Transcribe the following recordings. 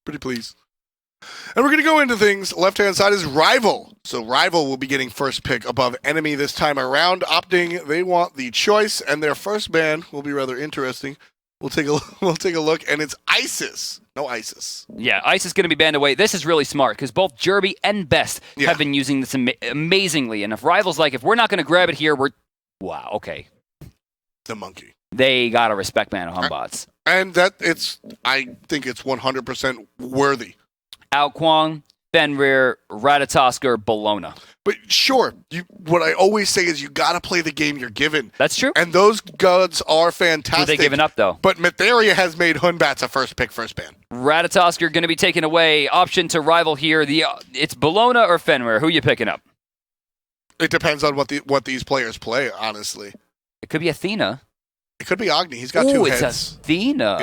Pretty pleased. And we're going to go into things. Left-hand side is Rival. So Rival will be getting first pick above Enemy this time around. Opting, they want the choice, and their first ban will be rather interesting. We'll take a look, and it's ISIS. No ISIS. Yeah, ISIS is going to be banned away. This is really smart because both Jerby and Best have been using this amazingly. And if Rival's like, if we're not going to grab it here, wow, okay. The monkey. They got to respect man of Humbots. And I think it's 100% worthy. Ao Kwang, Fenrir, Ratatosker, Bologna. But sure, what I always say is you got to play the game you're given. That's true. And those guns are fantastic. Who are they giving up, though? But Metheria has made Hunbats a first pick, first ban. Ratatosker going to be taken away. Option to Rival here. It's Bologna or Fenrir. Who are you picking up? It depends on what these players play, honestly. It could be Athena. It could be Agni. He's got two heads. It's Athena.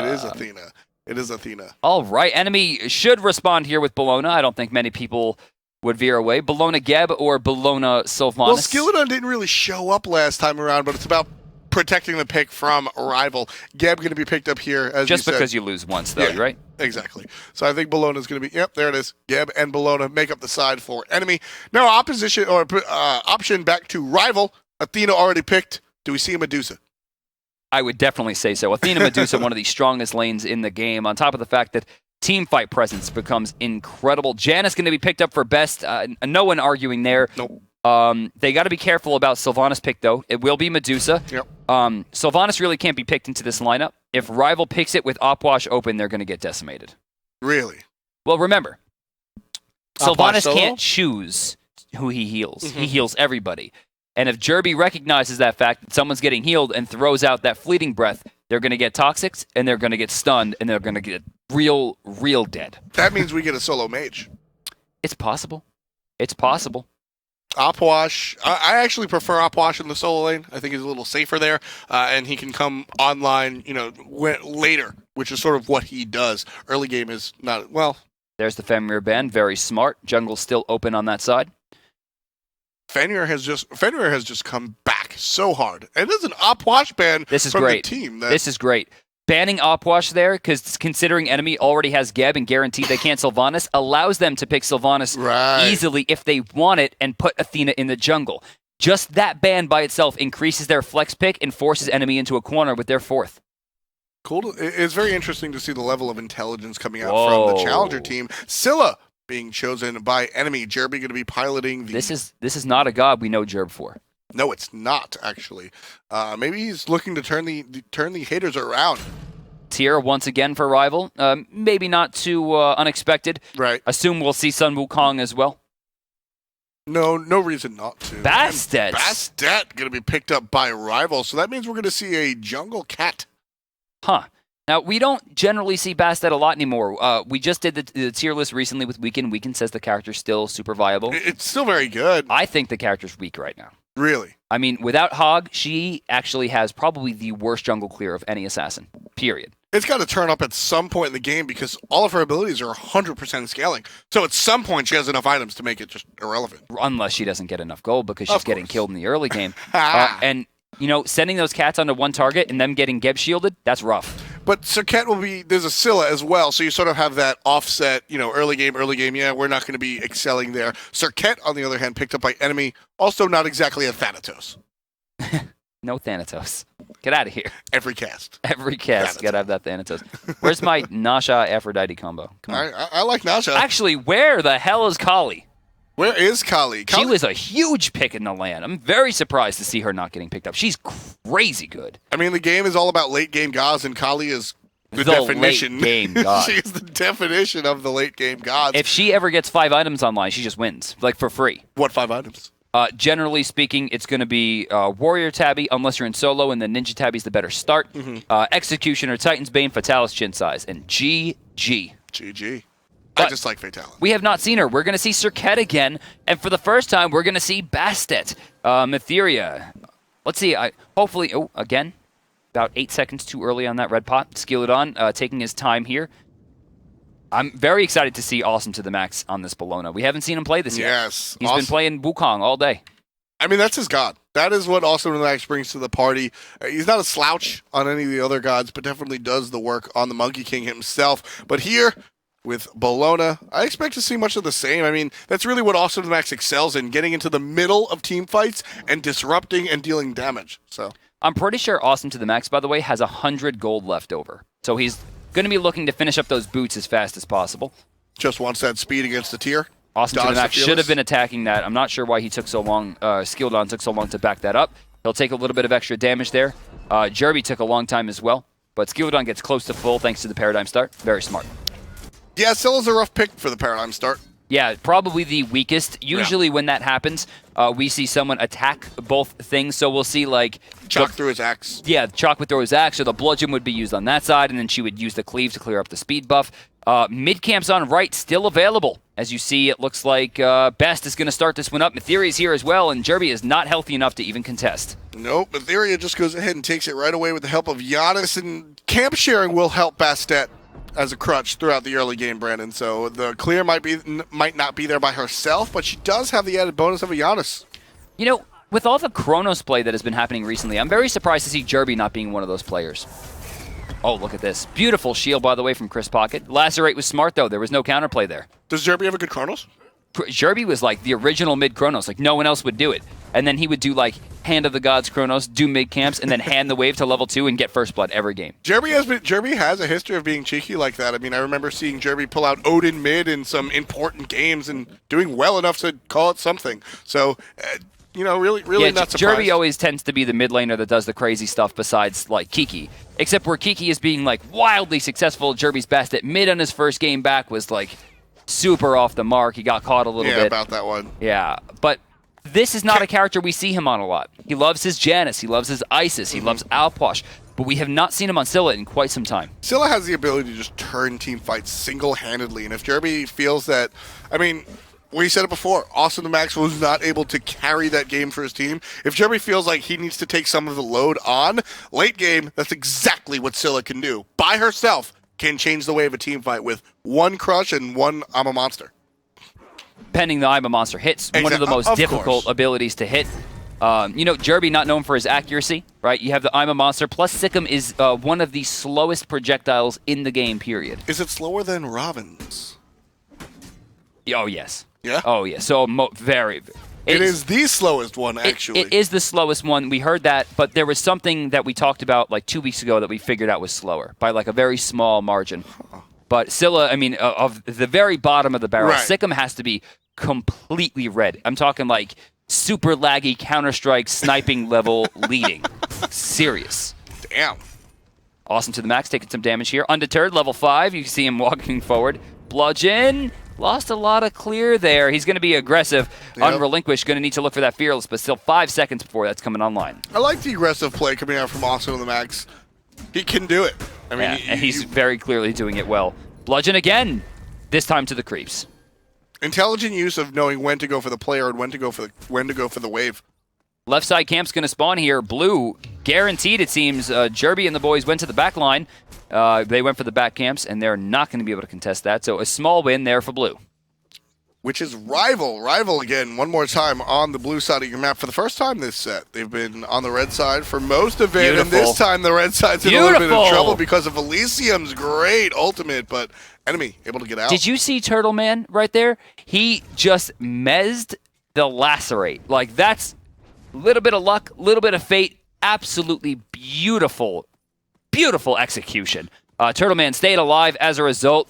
It is Athena. All right. Enemy should respond here with Bologna. I don't think many people would veer away. Bologna Geb or Bologna Sylvanas. Well, Skilladon didn't really show up last time around, but it's about protecting the pick from a Rival. Geb going to be picked up here, as just you said. Because you lose once, though, right? Exactly. So I think Bologna's going to be, there it is. Geb and Bologna make up the side for Enemy. Now option back to Rival. Athena already picked. Do we see a Medusa? I would definitely say so. Athena Medusa, one of the strongest lanes in the game, on top of the fact that team fight presence becomes incredible. Janus going to be picked up for Best. No one arguing there. Nope. They got to be careful about Sylvanas' pick, though. It will be Medusa. Yep. Sylvanas really can't be picked into this lineup. If Rival picks it with Opwash open, they're going to get decimated. Really? Well, remember, Opwash Sylvanas can't choose who he heals. Mm-hmm. He heals everybody. And if Jerby recognizes that fact that someone's getting healed and throws out that fleeting breath, they're going to get Toxics, and they're going to get stunned, and they're going to get real dead. That means we get a solo mage. It's possible. It's possible. Opwash, I actually prefer Opwash in the solo lane. I think he's a little safer there, and he can come online, later, which is sort of what he does. Early game is not, well. There's the Fenrir ban, very smart. Jungle's still open on that side. Fenrir has just come back so hard. And there's an Opwash ban from the team. This is great. Banning Opwash there, because considering Enemy already has Geb and guaranteed they can't Sylvanas, allows them to pick Sylvanas easily if they want it and put Athena in the jungle. Just that ban by itself increases their flex pick and forces Enemy into a corner with their fourth. Cool. It's very interesting to see the level of intelligence coming out from the Challenger team. Scylla being chosen by Enemy. Jerby going to be piloting the... This is not a god we know Jerb for. No, it's not, actually. Maybe he's looking to turn the haters around. Tier once again for Rival. Maybe not too unexpected. Right. Assume we'll see Sun Wukong as well. No reason not to. Bastet going to be picked up by Rival, so that means we're going to see a jungle cat. Huh. Now, we don't generally see Bastet a lot anymore. We just did the tier list recently with Weekend. Weekend says the character's still super viable. It's still very good. I think the character's weak right now. Really? I mean, without Hog, she actually has probably the worst jungle clear of any assassin, period. It's got to turn up at some point in the game because all of her abilities are 100% scaling. So at some point, she has enough items to make it just irrelevant. Unless she doesn't get enough gold because she's getting killed in the early game. And, sending those cats onto one target and them getting Geb shielded, that's rough. But Serket there's a Scylla as well, so you sort of have that offset, early game, we're not going to be excelling there. Serket, on the other hand, picked up by Enemy, also not exactly a Thanatos. No Thanatos. Get out of here. Every cast. Got to have that Thanatos. Where's my Nasha Aphrodite combo? Come on. I like Nasha. Actually, where the hell is Kali? Where is Kali? She was a huge pick in the land. I'm very surprised to see her not getting picked up. She's crazy good. I mean, the game is all about late game gods, and Kali is the definition. Late game god. She is the definition of the late game gods. If she ever gets 5 items online, she just wins, for free. What 5 items? Generally speaking, it's going to be Warrior Tabby, unless you're in solo, and then Ninja Tabby's the better start. Mm-hmm. Executioner, Titan's Bane, Fatalis, Chin Size, and GG. GG. But I just like Fatalis. We have not seen her. We're going to see Serket again, and for the first time, we're going to see Bastet. Metheria. Let's see. Hopefully, again, about 8 seconds too early on that red pot. Skilladon taking his time here. I'm very excited to see Awesome to the max on this Bologna. We haven't seen him play this yet. Yes. He's been playing Wukong all day. I mean, that's his god. That is what Awesome to the max brings to the party. He's not a slouch on any of the other gods, but definitely does the work on the Monkey King himself. But here, with Bologna. I expect to see much of the same. I mean, that's really what Awesome Max excels in, getting into the middle of team fights and disrupting and dealing damage. So I'm pretty sure Awesome to the Max, by the way, has 100 gold left over. So he's going to be looking to finish up those boots as fast as possible. Just wants that speed against the tier. Awesome to the Max should have been attacking that. I'm not sure why he took so long, Skilldon took so long to back that up. He'll take a little bit of extra damage there. Jerby took a long time as well. But Skilldon gets close to full thanks to the Paradigm start. Very smart. Yeah, Scylla's a rough pick for the Paradigm start. Yeah, probably the weakest. Usually when that happens, we see someone attack both things. So we'll see like... Chalk through his axe. Yeah, Chalk would throw his axe, or the bludgeon would be used on that side, and then she would use the cleave to clear up the speed buff. Mid camp's on right, still available. As you see, it looks like Best is going to start this one up. Mytheria's here as well, and Jerby is not healthy enough to even contest. Nope, Mytheria just goes ahead and takes it right away with the help of Giannis, and camp sharing will help Bastet as a crutch throughout the early game, Brandon. So the clear might not be there by herself, but she does have the added bonus of a Giannis. You know, with all the Chronos play that has been happening recently, I'm very surprised to see Jerby not being one of those players. Oh, look at this. Beautiful shield, by the way, from Chris Pocket. Lacerate was smart, though. There was no counterplay there. Does Jerby have a good Chronos? Jerby was like the original mid Chronos. Like, no one else would do it. And then he would do, like, Hand of the Gods Chronos, do mid camps, and then hand the wave to level 2 and get first blood every game. Jerby has a history of being cheeky like that. I mean, I remember seeing Jerby pull out Odin mid in some important games and doing well enough to call it something. So... you know, really not surprised. Jerby always tends to be the mid laner that does the crazy stuff besides, like, Kiki. Except where Kiki is being, like, wildly successful, Jerby's best at mid on his first game back was, like, super off the mark. He got caught a little bit. Yeah, about that one. Yeah, but this is not a character we see him on a lot. He loves his Janus. He loves his Isis. He loves Alposh. But we have not seen him on Scylla in quite some time. Scylla has the ability to just turn team fights single-handedly. And if Jerby feels that... I mean... we said it before, Awesome the Max was not able to carry that game for his team. If Jerby feels like he needs to take some of the load on, late game, that's exactly what Scylla can do. By herself, can change the way of a team fight with one crush and one I'm a monster. Pending the I'm a monster hits, one of the most difficult abilities to hit. You know, Jerby not known for his accuracy, right? You have the I'm a monster, plus Sikkim is one of the slowest projectiles in the game, period. Is it slower than Robin's? Oh, yes. Yeah? Oh, yeah. So, It is the slowest one, actually. It is the slowest one. We heard that, but there was something that we talked about like 2 weeks ago that we figured out was slower by like a very small margin. But Scylla, I mean, of the very bottom of the barrel, right. Sikkim has to be completely red. I'm talking like super laggy Counter-Strike sniping level leading. Serious. Damn. Awesome to the Max, taking some damage here. Undeterred, level 5. You can see him walking forward. Bludgeon. Lost a lot of clear there. He's going to be aggressive. Yep. Unrelinquished, going to need to look for that Fearless, but still 5 seconds before that's coming online. I like the aggressive play coming out from Awesome the Max. He can do it. I mean, and he's very clearly doing it well. Bludgeon again, this time to the creeps. Intelligent use of knowing when to go for the player and when to go for the wave. Left side camp's going to spawn here. Blue, guaranteed it seems. Jerby and the boys went to the back line. They went for the back camps, and they're not going to be able to contest that. So a small win there for Blue. Which is Rival. Rival again, one more time on the blue side of your map for the first time this set. They've been on the red side for most of it, and this time the red side's in a little bit of trouble because of Elysium's great ultimate, but enemy able to get out. Did you see Turtle Man right there? He just mezzed the Lacerate. Like, that's a little bit of luck, a little bit of fate, absolutely beautiful, beautiful execution. Turtle Man stayed alive as a result.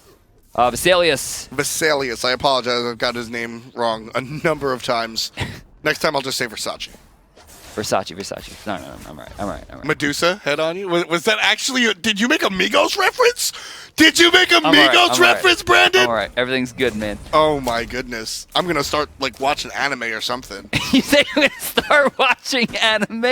Vesalius, I apologize, I've got his name wrong a number of times. Next time I'll just say Versace. Versace. No, I'm all right. Medusa, head on you? Was that actually, did you make a Migos reference? Did you make a Migos reference, Brandon? All right, everything's good, man. Oh my goodness. I'm going to start, like, watching anime or something. You say you're going to start watching anime?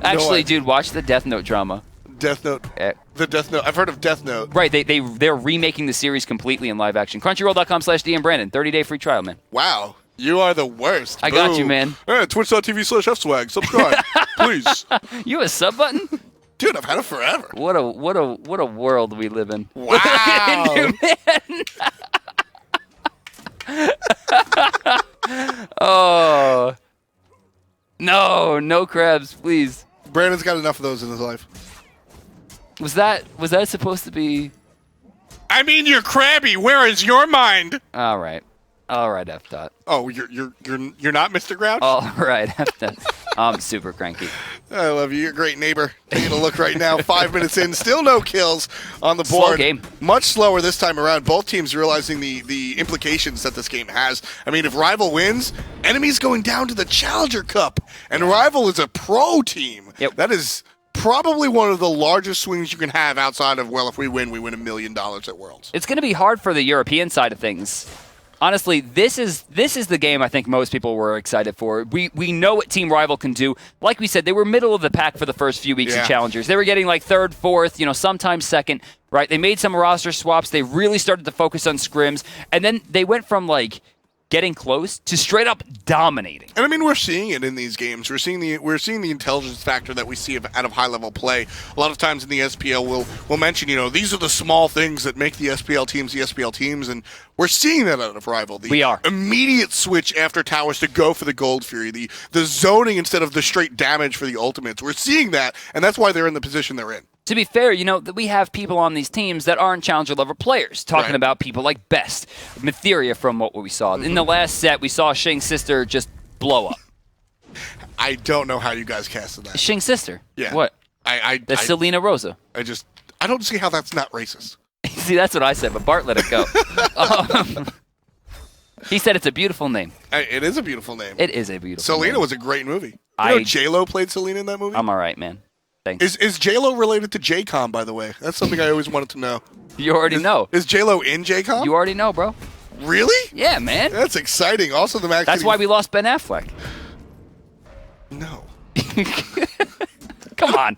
Actually, dude, watch the Death Note drama. Death Note. The Death Note. I've heard of Death Note. Right. They're remaking the series completely in live action. Crunchyroll.com/DMBrandon. 30-day free trial, man. Wow. You are the worst. I got you, man. Twitch.tv/fswag. Subscribe, please. You have a sub button? Dude, I've had it forever. What a world we live in. Wow. Oh. No crabs, please. Brandon's got enough of those in his life. Was that supposed to be I mean, you're crabby. Where is your mind? All right, F dot. Oh, you're not Mr. Grouch? All right, F dot. I'm super cranky. I love you. You're a great neighbor. Taking a look right now. 5 minutes in, still no kills on the board. Slow game. Much slower this time around. Both teams realizing the implications that this game has. I mean, if Rival wins, enemy's going down to the Challenger Cup, and Rival is a pro team. Yep. That is probably one of the largest swings you can have outside of, well, if we win $1 million at Worlds. It's going to be hard for the European side of things. Honestly, this is the game I think most people were excited for. We know what Team Rival can do. Like we said, they were middle of the pack for the first few weeks of Challengers. They were getting like third, fourth, sometimes second, right? They made some roster swaps. They really started to focus on scrims. And then they went from like getting close to straight up dominating. And I mean, we're seeing it in these games. We're seeing the intelligence factor that we see out of high level play. A lot of times in the SPL, we'll mention, these are the small things that make the SPL teams, and we're seeing that out of Rival. We are. Immediate switch after towers to go for the Gold Fury, the zoning instead of the straight damage for the ultimates. We're seeing that, and that's why they're in the position they're in. To be fair, that we have people on these teams that aren't Challenger level players, talking about people like Best, Mytheria from what we saw. In the last set, we saw Shing's sister just blow up. I don't know how you guys casted that. Shing's sister? Yeah. What? That's Selena Rosa. I don't see how that's not racist. See, that's what I said, but Bart let it go. He said it's a beautiful name. It is a beautiful name. It is a beautiful Selena name. was a great movie. J-Lo played Selena in that movie? I'm all right, man. Thanks. Is J-Lo related to J-Com, by the way? That's something I always wanted to know. You already know. Is J-Lo in J-Com? You already know, bro. Really? Yeah, man. That's exciting. Also, the Max. That's why we lost Ben Affleck. No. Come on.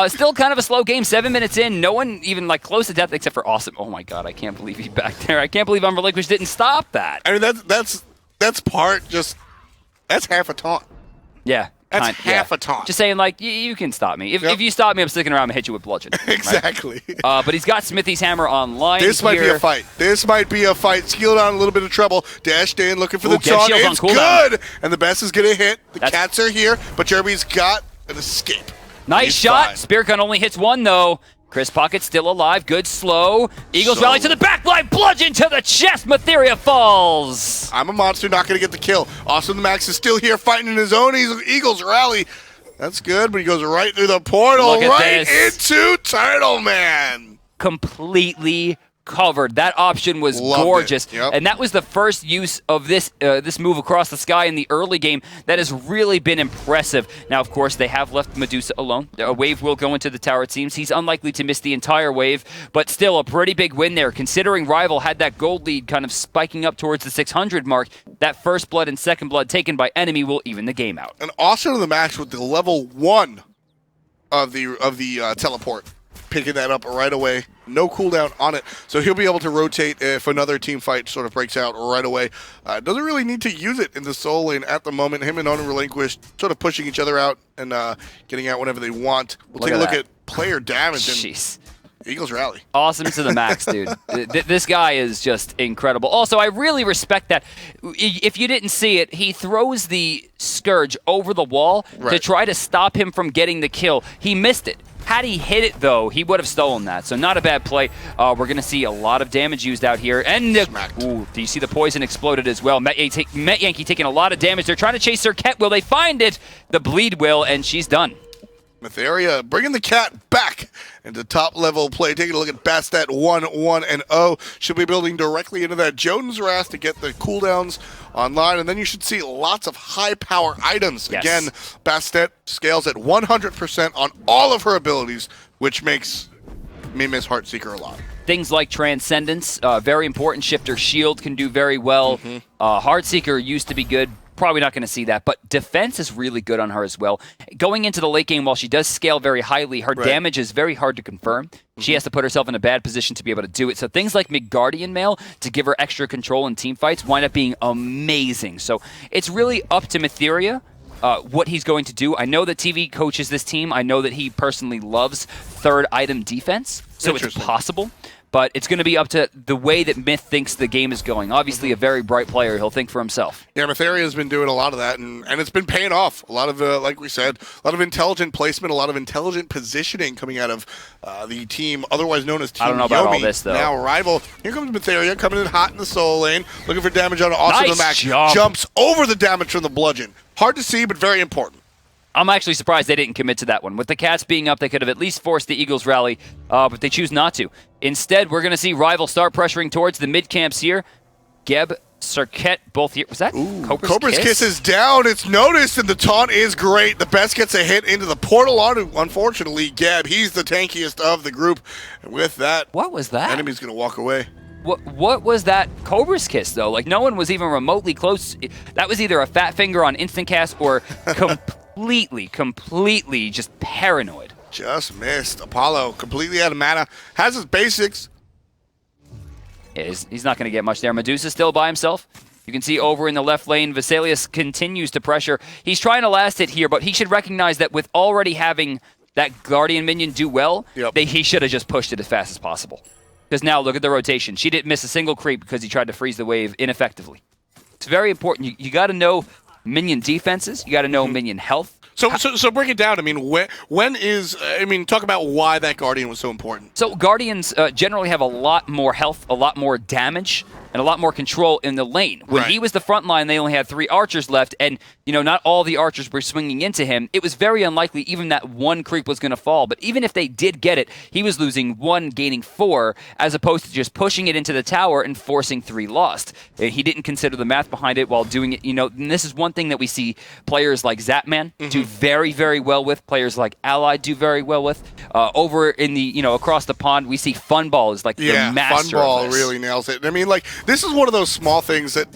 Still kind of a slow game. 7 minutes in. No one even close to death except for Awesome. Oh my God, I can't believe he's back there. I can't believe Unrelinquished didn't stop that. I mean, that's half a taunt. Yeah. That's half a taunt. Just saying, you can stop me. If you stop me, I'm sticking around and hit you with bludgeon. Exactly. Right? But he's got Smithy's hammer online. This might be a fight. Skilled on a little bit of trouble. Dashed in, looking for the taunt. It's good. And the Best is going to hit. The cats are here, but Jeremy's got an escape. Nice shot. Spear gun only hits one, though. Chris Pocket still alive. Good slow. Eagles rally to the back line. Bludgeon to the chest. Mytheria falls. I'm a monster. Not going to get the kill. Awesome the Max is still here fighting in his own. Eagles rally. That's good, but he goes right through the portal. Right into Turtle Man. Completely covered. That option was gorgeous. Yep. And that was the first use of this move across the sky in the early game that has really been impressive. Now, of course, they have left Medusa alone. A wave will go into the tower, it seems. He's unlikely to miss the entire wave, but still a pretty big win there, considering Rival had that gold lead kind of spiking up towards the 600 mark. That first blood and second blood taken by enemy will even the game out. And also in the match with the level 1 of the teleport. Picking that up right away. No cooldown on it. So he'll be able to rotate if another team fight sort of breaks out right away. Doesn't really need to use it in the soul lane at the moment. Him and Unrelinquished sort of pushing each other out and getting out whenever they want. We'll take a look at player damage. Jeez. Eagles rally. Awesome to the max, dude. This guy is just incredible. Also, I really respect that. If you didn't see it, he throws the Scourge over the wall to try to stop him from getting the kill. He missed it. Had he hit it, though, he would have stolen that. So not a bad play. We're going to see a lot of damage used out here. And do you see the poison exploded as well? Met Yankee taking a lot of damage. They're trying to chase Serket. Will they find it? The bleed will, and she's done. Mytheria bringing the cat back into top-level play. Taking a look at Bastet 1-1-0. She'll be building directly into that Jones Wrath to get the cooldowns online, and then you should see lots of high-power items. Yes. Again, Bastet scales at 100% on all of her abilities, which makes me miss Heartseeker a lot. Things like Transcendence, very important. Shifter Shield can do very well. Heartseeker used to be good. Probably not going to see that, but defense is really good on her as well. Going into the late game, while she does scale very highly, her damage is very hard to confirm. She has to put herself in a bad position to be able to do it. So things like Midgardian Mail to give her extra control in team fights wind up being amazing. So it's really up to Mytheria what he's going to do. I know that TV coaches this team. I know that he personally loves third item defense, so it's possible. but it's going to be up to the way that Myth thinks the game is going. Obviously, a very bright player. He'll think for himself. Yeah, Mytheria has been doing a lot of that, and it's been paying off. A lot of, like we said, a lot of intelligent placement, a lot of intelligent positioning coming out of the team, otherwise known as Team I don't know about all this, though. Now Rival. Here comes Mytheria, coming in hot in the soul lane, looking for damage on Awesome Nice the Max. jump. Jumps over the damage from the bludgeon. Hard to see, but very important. I'm actually surprised they didn't commit to that one. With the Cats being up, they could have at least forced the Eagles rally, but they choose not to. Instead, we're going to see Rival start pressuring towards the mid-camps here. Geb, Cirquette, both here. Was that Cobra's Kiss is down. It's noticed, and the taunt is great. The best gets a hit into the portal on, unfortunately, Geb. He's the tankiest of the group. And with that, what was that? Enemy's going to walk away. What was that Cobra's Kiss, though? Like, no one was even remotely close. That was either a fat finger on instant cast or completely just paranoid. Just missed. Apollo, completely out of mana. Has his basics. He's not going to get much there. Medusa still by himself. You can see over in the left lane, Vesalius continues to pressure. He's trying to last it here, but he should recognize that with already having that Guardian minion do well, he should have just pushed it as fast as possible. Because now, look at the rotation. She didn't miss a single creep because he tried to freeze the wave ineffectively. It's very important. You got to know minion defenses. You got to know minion health. So break it down. I mean, when is, talk about why that Guardian was so important. So Guardians generally have a lot more health, a lot more damage, and a lot more control in the lane. When he was the front line, they only had 3 archers left, and not all the archers were swinging into him. It was very unlikely even that one creep was going to fall. But even if they did get it, he was losing 1, gaining 4, as opposed to just pushing it into the tower and forcing 3 lost. He didn't consider the math behind it while doing it. And this is one thing that we see players like Zapman do very, very well with. Players like Allied do very well with. Over in the, across the pond, we see Funball is like the master Funball of this. really nails it. This is one of those small things that,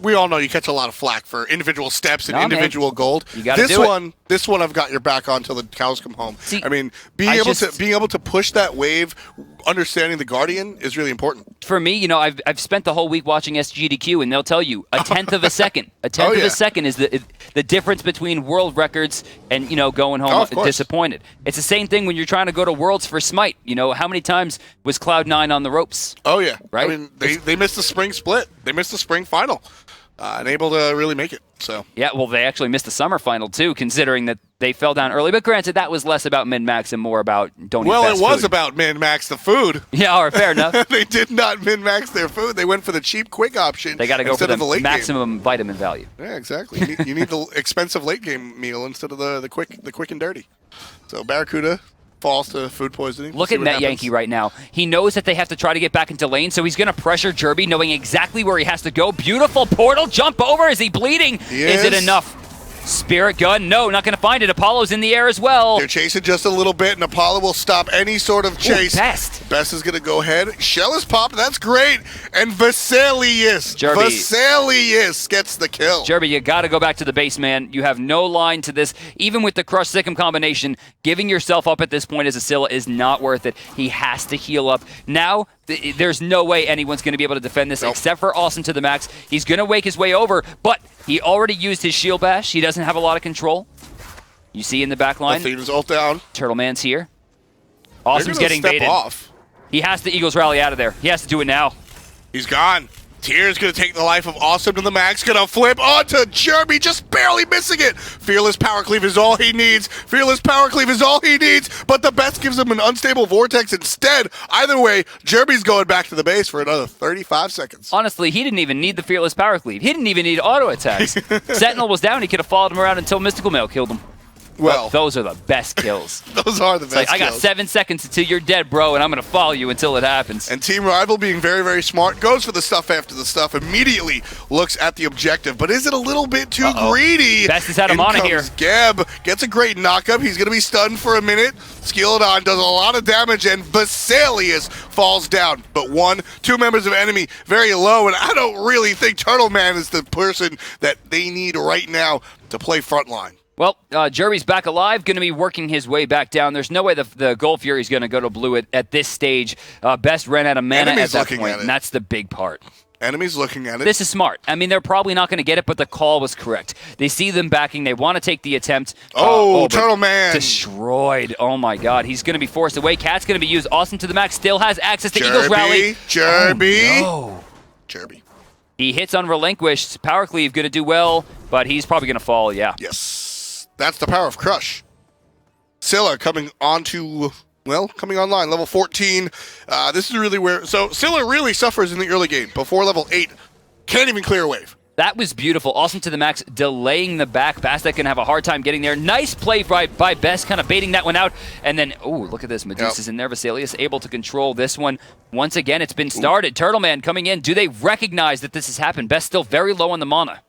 we all know you catch a lot of flack for individual steps and individual gold. You got to do it. This one I've got your back on till the cows come home. See, being able to push that wave, understanding the Guardian is really important. For me, I've spent the whole week watching SGDQ, and they'll tell you a tenth of a second. A tenth of a second is the difference between world records and going home disappointed. It's the same thing when you're trying to go to Worlds for Smite. How many times was Cloud9 on the ropes? Oh yeah, right. They missed the spring split. They missed the spring final. Unable to really make it. So yeah, well, they actually missed the summer final too, considering that they fell down early. But granted, that was less about min-max and more about don't eat fast it was food. About min-max the food. Yeah, all right, fair enough. They did not min-max their food. They went for the cheap, quick option. They got to go for the maximum game. Vitamin value. Yeah, exactly. You need the expensive late game meal instead of the quick and dirty. So Barracuda falls to food poisoning. Look at Net Yankee right now. He knows that they have to try to get back into lane, so he's going to pressure Jerby, knowing exactly where he has to go. Beautiful portal jump over. Is he bleeding? Is it enough? Spirit gun, no, not going to find it. Apollo's in the air as well. They're chasing just a little bit, and Apollo will stop any sort of chase. Best is going to go ahead. Shell is popped. That's great. And Vesalius gets the kill. Jerby, you got to go back to the base, man. You have no line to this. Even with the Crush Sikkim combination, giving yourself up at this point as a Scylla is not worth it. He has to heal up. Now, there's no way anyone's going to be able to defend this except for Awesome to the Max. He's going to wake his way over, but he already used his shield bash. He doesn't have a lot of control. You see in the back line. Athena's ult down. Turtle Man's here. Awesome's getting baited. Off. He has the Eagles rally out of there. He has to do it now. He's gone. Tier's going to take the life of Awesome to the Max. Going to flip onto Jerby, just barely missing it. Fearless Power Cleave is all he needs. But the best gives him an unstable vortex instead. Either way, Jerby's going back to the base for another 35 seconds. Honestly, he didn't even need the Fearless Power Cleave. He didn't even need auto attacks. Sentinel was down. He could have followed him around until Mystical Mail killed him. Well, those are the best kills. Those are the best kills. I got 7 seconds until you're dead, bro, and I'm going to follow you until it happens. And Team Rival, being very, very smart, goes for the stuff after the stuff, immediately looks at the objective. But is it a little bit too greedy? Best is out of mana here. Geb gets a great knockup. He's going to be stunned for a minute. Skilladon does a lot of damage, and Vesalius falls down. But 2 members of enemy very low, and I don't really think Turtle Man is the person that they need right now to play frontline. Well, Jerby's back alive, going to be working his way back down. There's no way the Gold Fury's going to go to blue at this stage. Best ran out of mana at that point, and that's the big part. Enemy's looking at it. This is smart. I mean, they're probably not going to get it, but the call was correct. They see them backing. They want to take the attempt. Turtle Man. Destroyed. Oh, my God. He's going to be forced away. Cat's going to be used. Awesome to the max. Still has access to Eagles Rally. Jerby. Oh, no. Jerby. He hits Unrelinquished. Power Cleave going to do well, but he's probably going to fall, yeah. Yes. That's the power of Crush. Scylla coming online, level 14. This is really where... So, Scylla really suffers in the early game. Before level 8, can't even clear a wave. That was beautiful. Awesome to the max, delaying the back. Bastet can have a hard time getting there. Nice play by Best, kind of baiting that one out. And then, look at this. Medusa's in there. Vesalius able to control this one. Once again, it's been started. Turtle Man coming in. Do they recognize that this has happened? Best still very low on the mana.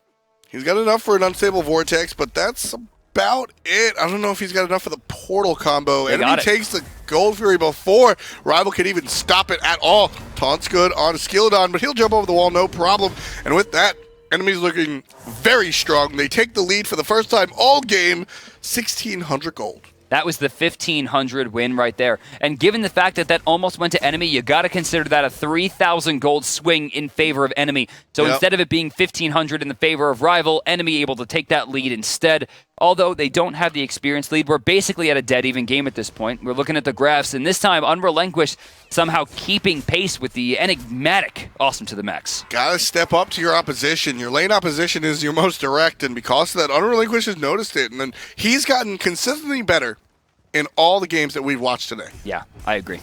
He's got enough for an unstable vortex, but that's about it. I don't know if he's got enough for the portal combo. Enemy takes the Gold Fury before Rival can even stop it at all. Taunt's good on Skilladon, but he'll jump over the wall, no problem. And with that, enemy's looking very strong. They take the lead for the first time all game, 1,600 gold. That was the 1,500 win right there. And given the fact that that almost went to enemy, you got to consider that a 3,000 gold swing in favor of enemy. So instead of it being 1,500 in the favor of Rival, enemy able to take that lead instead. Although they don't have the experience lead, we're basically at a dead-even game at this point. We're looking at the graphs, and this time, Unrelinquished somehow keeping pace with the enigmatic Awesome to the max. Gotta step up to your opposition. Your lane opposition is your most direct, and because of that, Unrelinquished has noticed it, and then he's gotten consistently better in all the games that we've watched today. Yeah, I agree.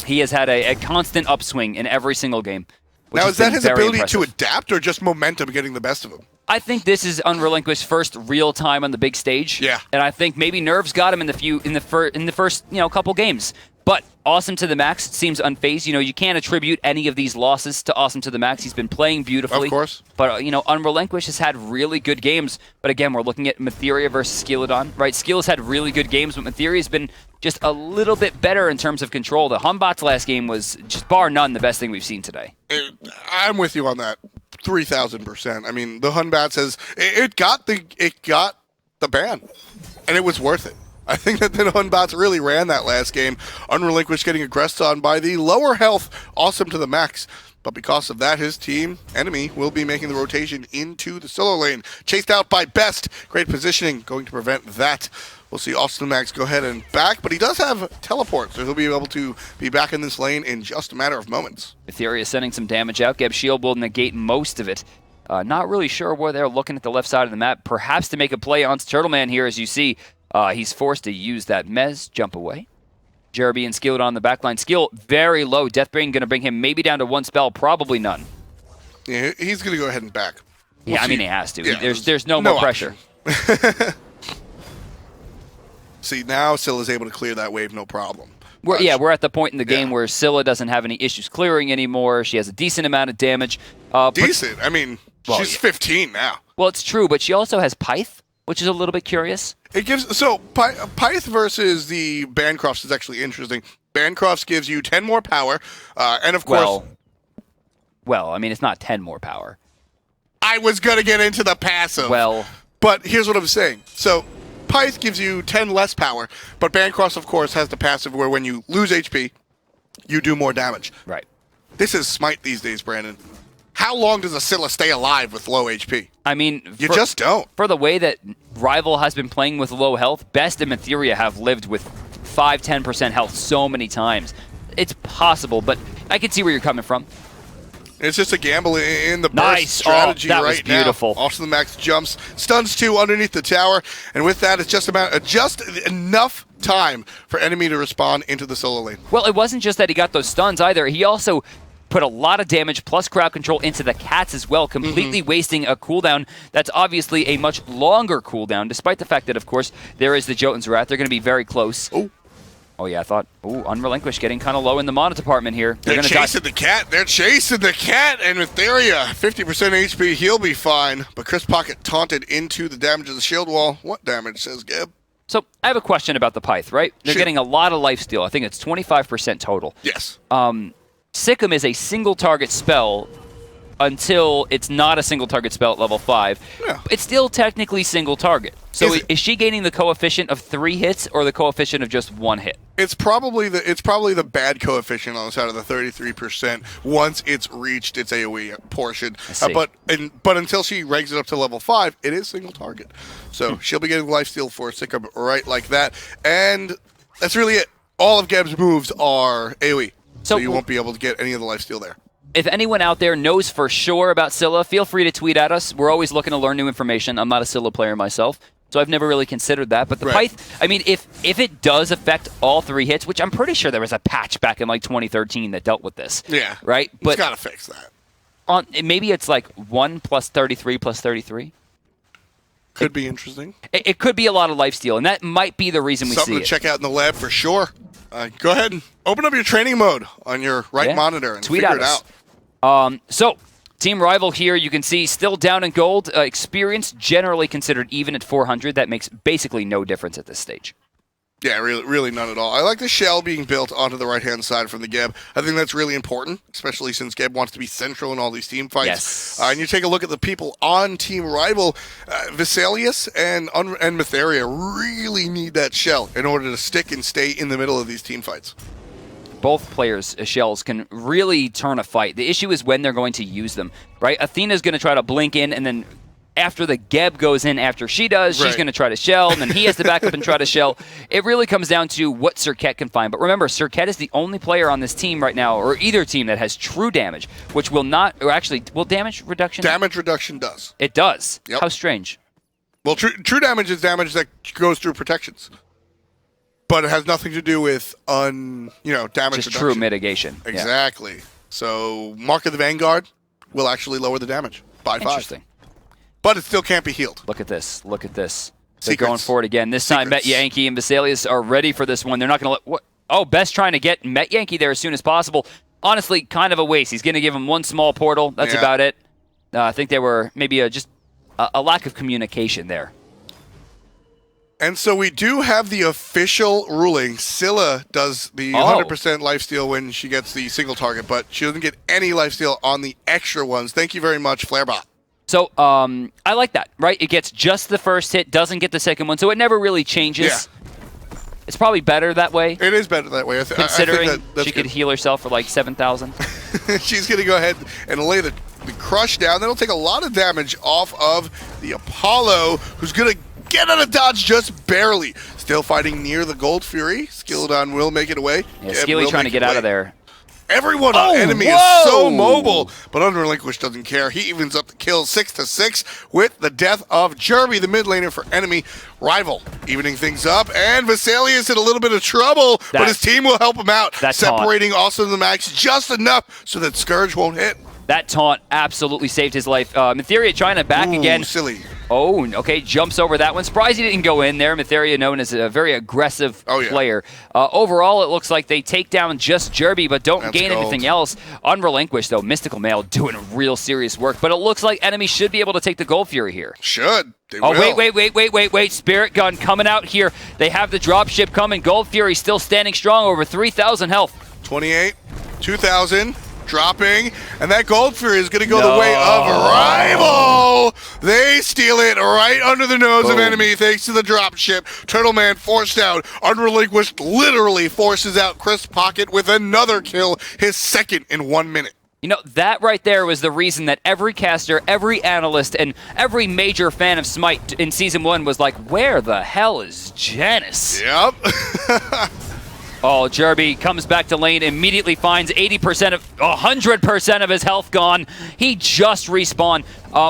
He has had a constant upswing in every single game. Now, is that his ability impressive. to adapt, or just momentum getting the best of him? I think this is Unrelinquished's first real time on the big stage. Yeah. And I think maybe Nerves got him in the first couple games. But Awesome to the max seems unfazed. You can't attribute any of these losses to Awesome to the max. He's been playing beautifully. Of course. But Unrelinquished has had really good games. But again, we're looking at Matheria versus Skilladon, right? Skill has had really good games, but Matheria's been just a little bit better in terms of control. The Humbot's last game was just bar none the best thing we've seen today. I'm with you on that. 3,000%. I mean, the Hunbat says it got the ban, and it was worth it. I think that the Hunbats really ran that last game. Unrelinquished getting aggressed on by the lower health Awesome to the max. But because of that, his team, enemy, will be making the rotation into the solo lane. Chased out by Best. Great positioning, going to prevent that. We'll see Awesome to the max go ahead and back, but he does have teleport, so he'll be able to be back in this lane in just a matter of moments. Etheria sending some damage out. Geb Shield will negate most of it. Not really sure where they're looking at the left side of the map. Perhaps to make a play on Turtleman here, as you see. He's forced to use that Mez, jump away. Jerby and Skill on the backline. Skill very low. Deathbane going to bring him maybe down to one spell, probably none. Yeah, he's going to go ahead and back. We'll see. I mean, he has to. Yeah, there's no more pressure. See, now Scylla's able to clear that wave, no problem. We're at the point in the game where Scylla doesn't have any issues clearing anymore. She has a decent amount of damage. Decent? I mean, she's 15 now. Well, it's true, but she also has Pyth, which is a little bit curious. It gives Pyth versus the Bancrofts is actually interesting. Bancrofts gives you 10 more power, and of course... Well, I mean, it's not 10 more power. I was going to get into the passive. But here's what I'm saying. So, Pyth gives you 10 less power, but Bancrofts, of course, has the passive where when you lose HP, you do more damage. Right. This is Smite these days, Brandon. How long does a Scylla stay alive with low HP? I mean... You just don't. For the way that Rival has been playing with low health, Best and Matheria have lived with 5-10% health so many times. It's possible, but I can see where you're coming from. It's just a gamble in the burst strategy that right was beautiful. now. Awesome the max jumps, stuns 2 underneath the tower, and with that, it's just enough time for enemy to respond into the solo lane. Well, it wasn't just that he got those stuns either. He also put a lot of damage plus crowd control into the cats as well, completely wasting a cooldown that's obviously a much longer cooldown, despite the fact that, of course, there is the Jotun's Wrath. They're going to be very close. Oh, yeah, I thought, Unrelinquished getting kind of low in the mana department here. They're chasing the cat. They're chasing the cat. And with Theria, 50% HP, he'll be fine. But Chris Pocket taunted into the damage of the shield wall. What damage, says Geb? So I have a question about the Pyth, right? They're getting a lot of lifesteal. I think it's 25% total. Yes. Sikkim is a single target spell until it's not a single target spell at level 5. Yeah. It's still technically single target. So is she gaining the coefficient of 3 hits or the coefficient of just 1 hit? It's probably the bad coefficient on the side of the 33% once it's reached its AoE portion. But until she ranks it up to level 5, it is single target. So she'll be getting lifesteal for a stick-up right like that. And that's really it. All of Geb's moves are AoE. So you won't be able to get any of the lifesteal there. If anyone out there knows for sure about Scylla, feel free to tweet at us. We're always looking to learn new information. I'm not a Scylla player myself, so I've never really considered that. But the Pyth, I mean, if it does affect all 3 hits, which I'm pretty sure there was a patch back in like 2013 that dealt with this. Yeah. Right? But it's got to fix that. Maybe it's like 1 plus 33 plus 33. Could be interesting. It could be a lot of lifesteal, and that might be the reason we see it. Something to check out in the lab for sure. Go ahead and open up your training mode on your monitor and figure it out. So, Team Rival here, you can see still down in gold. Experience generally considered even at 400. That makes basically no difference at this stage. Yeah, really none at all. I like the shell being built onto the right-hand side from the Geb. I think that's really important, especially since Geb wants to be central in all these team fights. Yes. And you take a look at the people on Team Rival, Vesalius and Mytheria really need that shell in order to stick and stay in the middle of these team fights. Both players' shells can really turn a fight. The issue is when they're going to use them, right? Athena's going to try to blink in, and then after the Geb goes in after she does, she's going to try to shell, and then he has to back up and try to shell. It really comes down to what Serket can find. But remember, Serket is the only player on this team right now, or either team, that has true damage, which will not, or actually, will damage reduction? Damage reduction does. It does? Yep. How strange. Well, true damage is damage that goes through protections. But it has nothing to do with damage reduction. Just true mitigation. Exactly. Yeah. So Mark of the Vanguard will actually lower the damage by 5. Interesting. But it still can't be healed. Look at this. Look at this. They're going for it again. This time, Met Yankee and Vesalius are ready for this one. They're not going to let... What? Oh, Best trying to get Met Yankee there as soon as possible. Honestly, kind of a waste. He's going to give him one small portal. That's about it. I think there were maybe just a lack of communication there. And so we do have the official ruling. Scylla does the 100% lifesteal when she gets the single target, but she doesn't get any lifesteal on the extra ones. Thank you very much, Flarebot. So I like that, right? It gets just the first hit, doesn't get the second one, so it never really changes. Yeah. It's probably better that way. It is better that way. Considering I think she could heal herself for like 7,000. She's going to go ahead and lay the crush down. That'll take a lot of damage off of the Apollo, who's going to get out of dodge just barely. Still fighting near the Gold Fury. Skilladon will make it away. Yeah, Skilly trying to get out of there. Everyone on enemy is so mobile, but Unrelinquished doesn't care. He evens up the kills 6-6 with the death of Jerby, the mid laner for enemy Rival. Evening things up, and Vesalius in a little bit of trouble, but his team will help him out, separating also the max just enough so that Scourge won't hit. That taunt absolutely saved his life. Mytheria trying to back again. Silly. Oh, okay, jumps over that one. Surprised he didn't go in there. Mytheria known as a very aggressive player. Overall, it looks like they take down just Jerby, but don't gain anything else. Unrelinquished, though. Mystical Male doing real serious work, but it looks like enemy should be able to take the Gold Fury here. Should. They will. Wait. Spirit Gun coming out here. They have the dropship coming. Gold Fury still standing strong, over 3,000 health. 28, 2,000. Dropping, and that Gold Fury is going to go the way of Rival. They steal it right under the nose of enemy thanks to the dropship. Turtle Man forced out. Unrelinquished literally forces out Chris Pocket with another kill, his second in 1 minute. You know, that right there was the reason that every caster, every analyst, and every major fan of SMITE in Season 1 was like, where the hell is Janice? Yep. Oh, Jerby comes back to lane, immediately finds 100% of his health gone. He just respawned.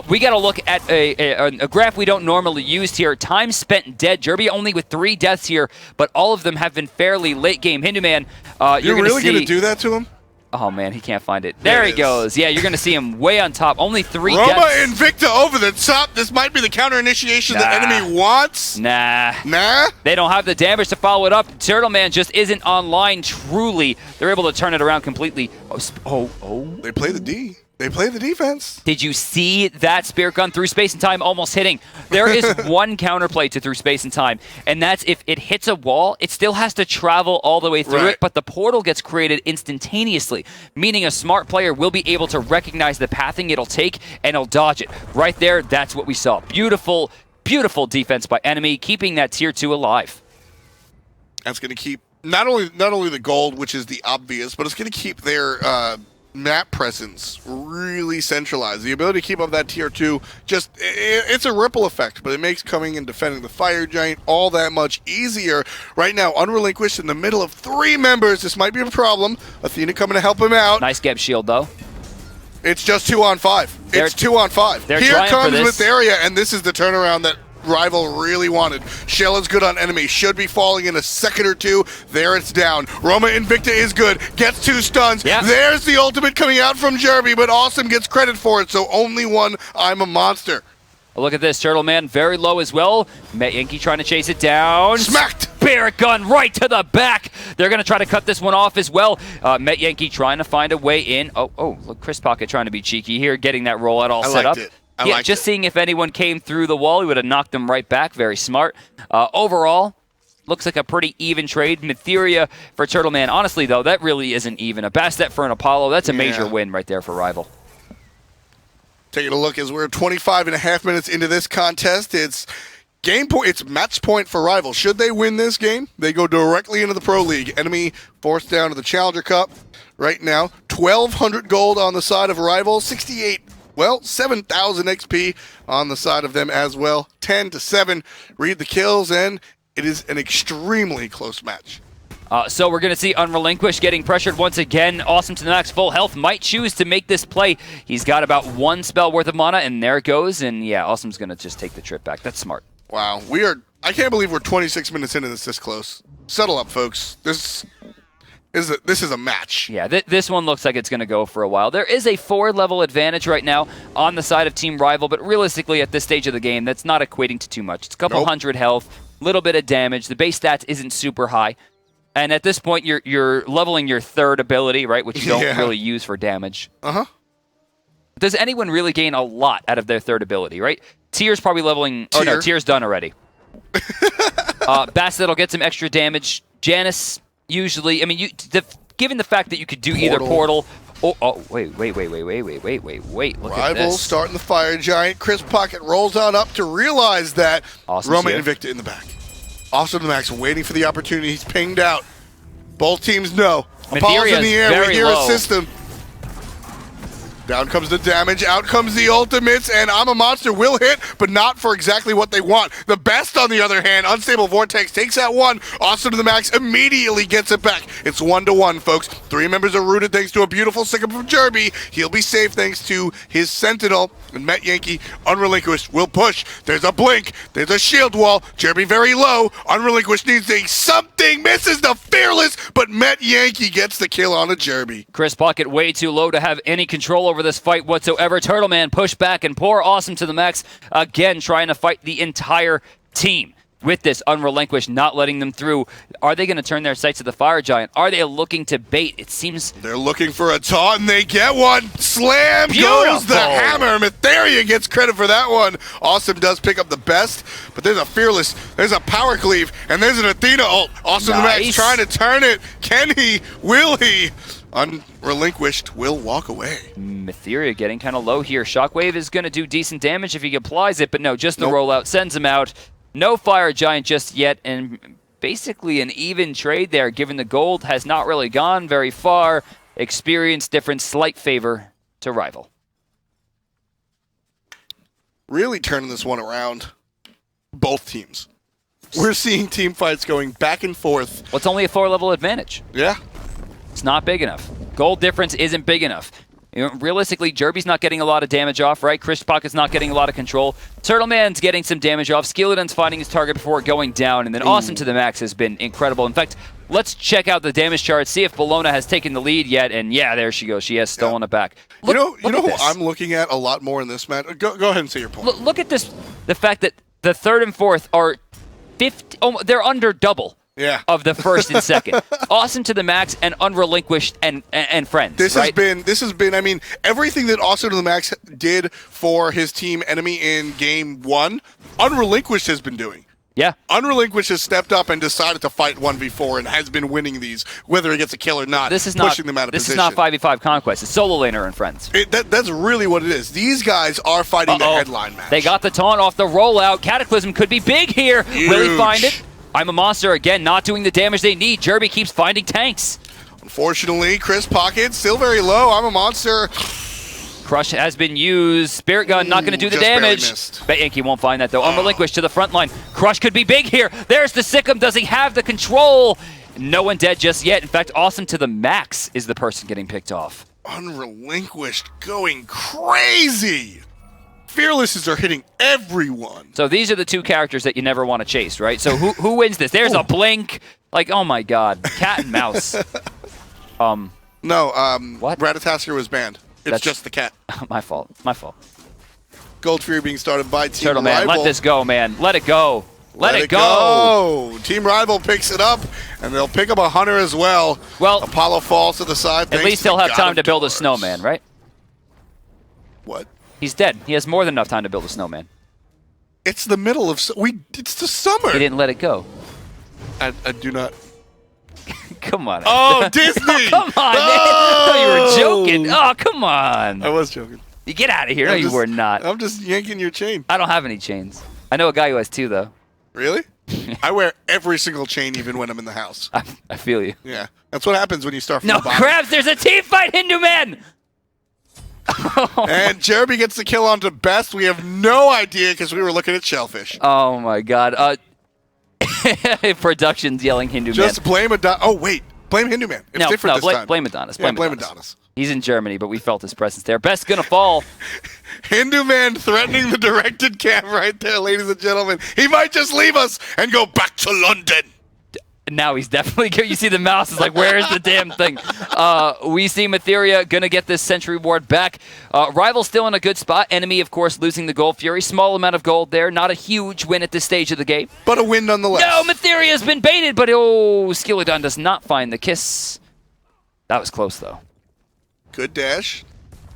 We got to look at a graph we don't normally use here. Time spent dead. Jerby only with 3 deaths here, but all of them have been fairly late game. Hinduman, you're really going to do that to him? Oh, man, he can't find it. There he goes. Yeah, you're going to see him way on top. Only 3 Roma deaths. Invicta over the top. This might be the counter initiation the enemy wants. Nah. Nah? They don't have the damage to follow it up. Turtle Man just isn't online truly. They're able to turn it around completely. They play the D. They play the defense. Did you see that Spirit Gun through space and time almost hitting? There is one counterplay to through space and time, and that's if it hits a wall, it still has to travel all the way through it, but the portal gets created instantaneously, meaning a smart player will be able to recognize the pathing it'll take, and it'll dodge it. Right there, that's what we saw. Beautiful, beautiful defense by enemy, keeping that tier 2 alive. That's going to keep not only the gold, which is the obvious, but it's going to keep their map presence really centralized. The ability to keep up that tier 2, it's a ripple effect, but it makes coming and defending the Fire Giant all that much easier. Right now, Unrelinquished in the middle of 3 members. This might be a problem. Athena coming to help him out. Nice Geb shield, though. It's just 2 on 5. It's 2 on 5. Here comes Mytheria, and this is the turnaround that Rival really wanted. Shell is good on enemy. Should be falling in a second or 2. There it's down. Roma Invicta is good. Gets 2 stuns. Yep. There's the ultimate coming out from Jerby, but Awesome gets credit for it, so only one I'm a monster. Look at this. Turtle Man very low as well. Met Yankee trying to chase it down. Smacked! Barrett gun right to the back. They're going to try to cut this one off as well. Met Yankee trying to find a way in. Oh, look, Chris Pocket trying to be cheeky here, getting that rollout all set up. Just seeing if anyone came through the wall, he would have knocked them right back. Very smart. Overall, looks like a pretty even trade. Mytheria for Turtle Man. Honestly, though, that really isn't even. A Bastet for an Apollo, that's a major win right there for Rival. Taking a look as we're 25.5 minutes into this contest. It's game point. It's match point for Rival. Should they win this game, they go directly into the Pro League. Enemy forced down to the Challenger Cup right now. 1,200 gold on the side of Rival. 7,000 XP on the side of them as well. 10-7. Read the kills, and it is an extremely close match. So we're going to see Unrelinquished getting pressured once again. Awesome to the max, full health. Might choose to make this play. He's got about 1 spell worth of mana, and there it goes. And yeah, Awesome's going to just take the trip back. That's smart. Wow. I can't believe we're 26 minutes into this close. Settle up, folks. This is a match. Yeah, this one looks like it's going to go for a while. There is a 4-level advantage right now on the side of Team Rival, but realistically at this stage of the game, that's not equating to too much. It's a couple hundred health, little bit of damage. The base stats isn't super high. And at this point, you're leveling your 3rd ability, right, which you don't really use for damage. Uh-huh. Does anyone really gain a lot out of their 3rd ability, right? Tier's probably leveling... Oh, no, Tier's done already. Bastet will get some extra damage. Janice, usually... I mean, given the fact that you could do either Portal... Wait. Look at Rival this. starting the Fire Giant. Chris Pocket rolls on up to realize that Roma Invicta in the back. Awesome to the max, waiting for the opportunity. He's pinged out. Both teams know. Apollo's in the air. We hear a system. Down comes the damage, out comes the ultimates, and I'm a Monster will hit, but not for exactly what they want. The best, on the other hand, Unstable Vortex takes out 1. Awesome to the max immediately gets it back. It's 1-1, folks. 3 members are rooted thanks to a beautiful sickle from Jerby. He'll be safe thanks to his Sentinel. And Met Yankee, Unrelinquished, will push. There's a blink. There's a shield wall. Jerby very low. Unrelinquished needs something. Misses the Fearless, but Met Yankee gets the kill on a Jerby. Chris Pocket way too low to have any control over this fight whatsoever. Turtle Man push back and pour Awesome to the max. Again, trying to fight the entire team. With this Unrelinquished not letting them through, are they going to turn their sights to the Fire Giant? Are they looking to bait? It seems... They're looking for a taunt, and they get one. Slam goes the hammer. Mytheria gets credit for that one. Awesome does pick up the best, but there's a Fearless, there's a Power Cleave, and there's an Athena ult. Awesome to max trying to turn it. Can he? Will he? Unrelinquished will walk away. Mytheria getting kind of low here. Shockwave is going to do decent damage if he applies it, but no, just the rollout sends him out. No Fire Giant just yet, and basically an even trade there, given the gold has not really gone very far. Experience difference, slight favor to Rival. Really turning this one around, both teams. We're seeing team fights going back and forth. Well, it's only a 4-level advantage. Yeah. It's not big enough. Gold difference isn't big enough. You know, realistically, Jerby's not getting a lot of damage off, right? Chris Pocket's not getting a lot of control. Turtle Man's getting some damage off. Skeleton's finding his target before going down. And then Awesome to the max has been incredible. In fact, let's check out the damage chart, see if Bologna has taken the lead yet. And yeah, there she goes. She has stolen it back. You know who I'm looking at a lot more in this match? Go ahead and say your point. Look at this. The fact that the 3rd and 4th are 50. Oh, they're under double. Yeah. Of the 1st and 2nd. Awesome to the max and Unrelinquished and friends. This has been, I mean, everything that Awesome to the max did for his team enemy in game 1, Unrelinquished has been doing. Yeah. Unrelinquished has stepped up and decided to fight 1v4 and has been winning these, whether he gets a kill or not. This is pushing them out of position. position. This is not 5v5 Conquest. It's solo laner and friends. That's really what it is. These guys are fighting the headline match. They got the taunt off the rollout. Cataclysm could be big here. Huge. Will he find it? I'm a Monster again, not doing the damage they need. Jerby keeps finding tanks. Unfortunately, Chris Pocket still very low. I'm a Monster. Crush has been used. Spirit Gun not going to do the just barely damage. missed. Bet Yankee won't find that, though. Unrelinquished to the front line. Crush could be big here. There's the Sikkim. Does he have the control? No one dead just yet. In fact, Awesome to the Max is the person getting picked off. Unrelinquished going crazy. Fearlesses are hitting everyone. So these are the two characters that you never want to chase, right? So who wins this? There's a Blink. Like, oh my god. Cat and mouse. No, What? Ratatasker was banned. It's That's- just the cat. My fault. My fault. Gold Fury being started by Team Turtle Man, Rival. let this go, man. Let it go. Let it go. go. Team Rival picks it up, and they'll pick up a Hunter as well. Well, Apollo falls to the side. at least he'll have time to build a snowman, right? What? He's dead. He has more than enough time to build a snowman. It's the middle of it's the summer. He didn't let it go. I do not. Come on. Oh, Disney! Oh, come on, man. I thought you were joking. Oh, come on. I was joking. You get out of here. No, you were not. I'm just yanking your chain. I don't have any chains. I know a guy who has two, though. Really? I wear every single chain, even when I'm in the house. I feel you. Yeah, that's what happens when you start from No, the bottom. Krabs, there's a team fight, Hindu Man! And Jeremy gets the kill onto Best. We have no idea because we were looking at Shellfish. Oh, my God. Production's yelling Hindu Just Man. blame Adonis. Oh, wait. Blame Hindu Man. It's different this time. Blame Adonis. Yeah, blame Adonis. He's in Germany, but we felt his presence there. Best's gonna fall. Hindu Man threatening the directed cam right there, ladies and gentlemen. He might just leave us and go back to London. Now he's definitely good. You see the mouse is like, where is the damn thing? We see Matheria gonna get this Sentry Ward back. Rival still in a good spot. Enemy, of course, losing the Gold Fury. Small amount of gold there. Not a huge win at this stage of the game. But a win nonetheless. No, Matheria's been baited, but oh, Skilodon does not find the kiss. That was close, though. Good dash.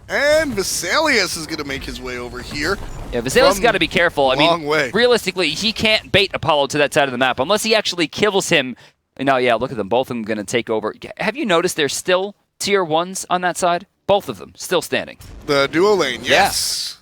And Vesalius is going to make his way over here. Yeah, Vesalius got to be careful. I mean, way. realistically, he can't bait Apollo to that side of the map unless he actually kills him. No, yeah, look at them. Both of them going to take over. Have you noticed there's still tier 1s on that side? Both of them still standing. The duo lane, yes.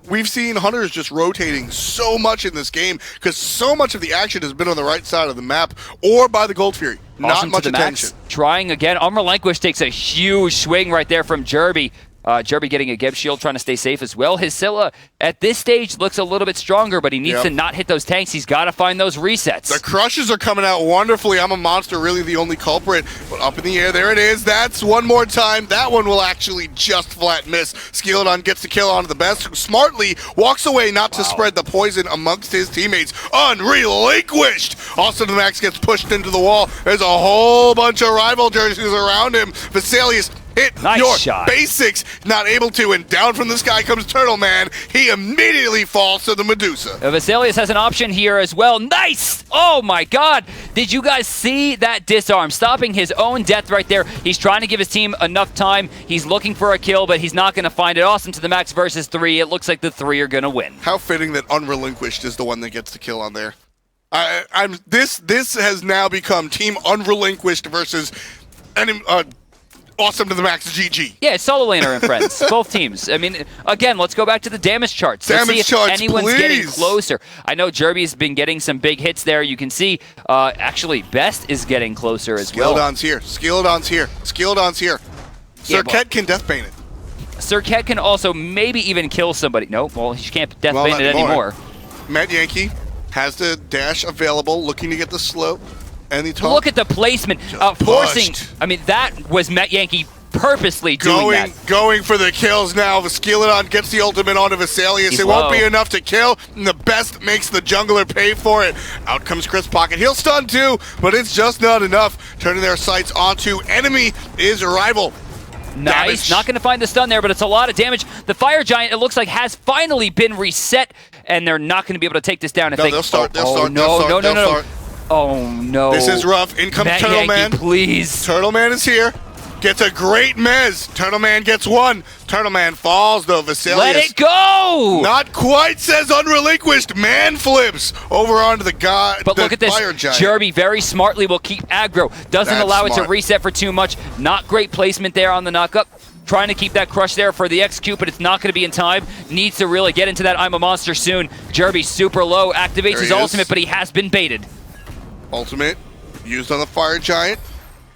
We've seen Hunters just rotating so much in this game because so much of the action has been on the right side of the map or by the Gold Fury. Awesome Not much to the attention. Max. Trying again. Relinquish takes a huge swing right there from Jerby. Jerby getting a Geb shield, trying to stay safe as well. His Scylla at this stage looks a little bit stronger, but he needs to not hit those tanks. He's got to find those resets. The crushes are coming out wonderfully. I'm a Monster, really the only culprit. But up in the air, there it is. That's one more time. That one will actually just flat miss. Skilodon gets the kill onto the Best, who smartly walks away not to spread the poison amongst his teammates. Unrelinquished. Also, the Max gets pushed into the wall. There's a whole bunch of rival jerseys around him. Vesalius hit your shot. basics, not able to, and down from the sky comes Turtle Man. He immediately falls to the Medusa. Vesalius has an option here as well. Nice! Oh my god! Did you guys see that disarm? Stopping his own death right there. He's trying to give his team enough time. He's looking for a kill, but he's not going to find it. Awesome to the Max versus 3. It looks like the 3 are going to win. How fitting that Unrelinquished is the one that gets the kill on there. This has now become Team Unrelinquished versus Awesome to the Max GG. Yeah, it's Solo Laner and friends. Both teams. I mean, again, let's go back to the damage charts. Let's see if anyone's getting closer. I know Jerby's been getting some big hits there. You can see, actually, Best is getting closer as well. Skilodon's here. Skilodon's here. Skilodon's here. Serket can death bane it. Serket can also maybe even kill somebody. No, well, he can't death bane it anymore. Matt Yankee has the dash available, looking to get the slope. Look at the placement. Forcing. I mean, that was Matt Yankee purposely doing that. Going for the kills now. Skilodon gets the ultimate onto Vesalius. It won't be enough to kill, and the Best makes the jungler pay for it. Out comes Chris Pocket. He'll stun too, but it's just not enough. Turning their sights onto enemy is Rival. Nice. Damage. Not going to find the stun there, but it's a lot of damage. The Fire Giant, it looks like, has finally been reset, and they're not going to be able to take this down. They'll start. No. Oh, no. This is rough. In comes Matt Turtle Yankee, Man. Please. Turtle Man is here. Gets a great mez. Turtle Man gets one. Turtle Man falls, though. Vesalius. Let it go! Not quite, says Unrelinquished. Man flips over onto the guy. But look at this. Fire Giant. Jerby very smartly will keep aggro. Doesn't allow it to reset for too much. Not great placement there on the knockup. trying to keep that crush there for the execute, but it's not going to be in time. Needs to really get into that I'm a monster soon. Jerby super low, activates his ultimate, but he has been baited. Ultimate used on the Fire Giant.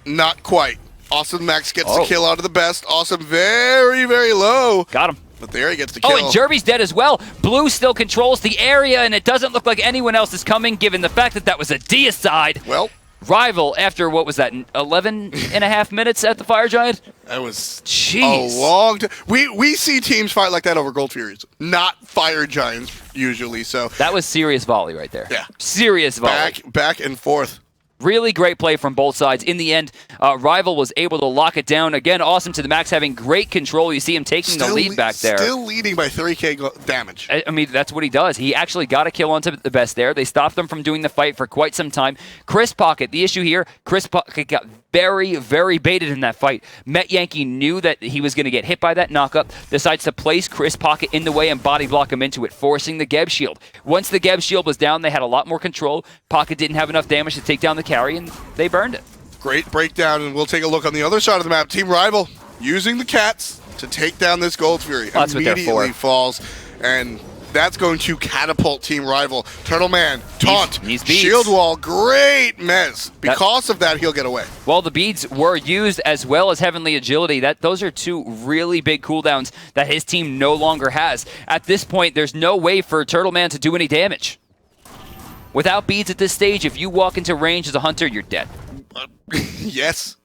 Not quite. Awesome Max gets the kill out of the best. Awesome very, very low. Got him. But there he gets the kill. Oh, and Jerby's dead as well. Blue still controls the area, and it doesn't look like anyone else is coming, given the fact that that was a deicide. Well, Rival, after, what was that, 11 and a half minutes at the Fire Giant? That was Jeez. a long time. We see teams fight like that over Gold Furies, not Fire Giants usually. So that was serious volley right there. Yeah. Serious volley. Back and forth. Really great play from both sides. In the end, Rival was able to lock it down. Again, awesome to the max, having great control. You see him taking the lead back there. Still leading by 3k damage. I mean, that's what he does. He actually got a kill onto the best there. They stopped him from doing the fight for quite some time. Chris Pocket, the issue here, Chris Pocket got very, very baited in that fight. Met Yankee knew that he was going to get hit by that knockup, decides to place Chris Pocket in the way and body block him into it, forcing the Geb shield. Once the Geb shield was down, they had a lot more control. Pocket didn't have enough damage to take down the carry, and they burned it. Great breakdown, and we'll take a look on the other side of the map. Team Rival using the cats to take down this Gold Fury. That's what they're for. Immediately falls, and that's going to catapult Team Rival. Turtle Man, taunt, shield wall, great mez. Because of that, he'll get away. Well, the beads were used as well as Heavenly Agility. Those are two really big cooldowns that his team no longer has. At this point, there's no way for Turtle Man to do any damage. Without beads at this stage, if you walk into range as a hunter, you're dead. Yes.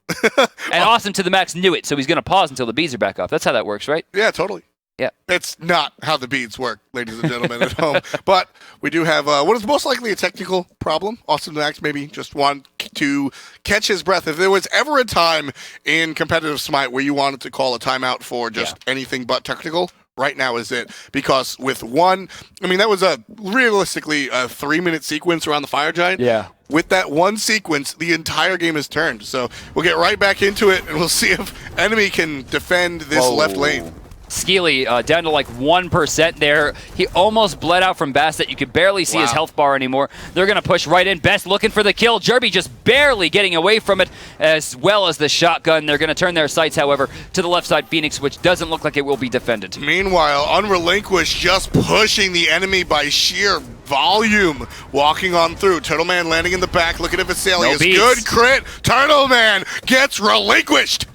And Awesome to the Max knew it, so he's going to pause until the beads are back up. That's how that works, right? Yeah, totally. Yeah. It's not how the beads work, ladies and gentlemen at home. But we do have what is most likely a technical problem. Awesome to Max maybe just want to catch his breath. If there was ever a time in competitive Smite where you wanted to call a timeout for just anything but technical, right now is it. Because with one, I mean, that was realistically a 3-minute sequence around the Fire Giant. Yeah. With that one sequence, the entire game is turned. So we'll get right back into it, and we'll see if enemy can defend this left lane. Skeely down to like 1% there. He almost bled out from Bastet. You could barely see his health bar anymore. They're going to push right in. Best looking for the kill. Jerby just barely getting away from it, as well as the shotgun. They're going to turn their sights, however, to the left side Phoenix, which doesn't look like it will be defended. Meanwhile, Unrelinquished just pushing the enemy by sheer volume, walking on through. Turtle Man landing in the back, looking at Vesalius. Good crit. Turtle Man gets relinquished.